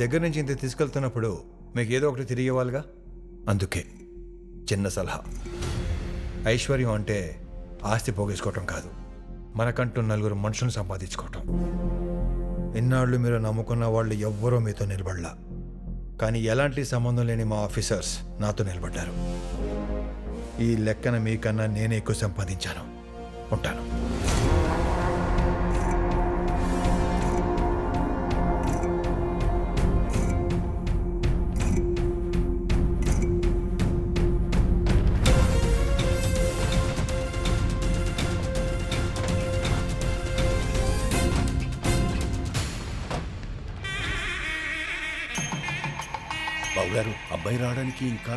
దగ్గర నుంచి ఇంత తీసుకెళ్తున్నప్పుడు మీకు ఏదో ఒకటి తిరిగి ఇవ్వాలిగా. అందుకే చిన్న సలహా, ఐశ్వర్యం అంటే ఆస్తి పోగేసుకోవటం కాదు, మనకంటూ నలుగురు మనుషులను సంపాదించుకోవటం. ఇన్నాళ్ళు మీరు నమ్ముకున్న వాళ్ళు ఎవ్వరూ మీతో నిలబడలా, కానీ ఎలాంటి సంబంధం లేని మా ఆఫీసర్స్ నాతో నిలబడ్డారు. ఈ లెక్కన మీకన్నా నేనే ఎక్కువ సంపాదించాను. ఉంటాను. బాబు గారు, అబ్బాయి రావడానికి ఇంకా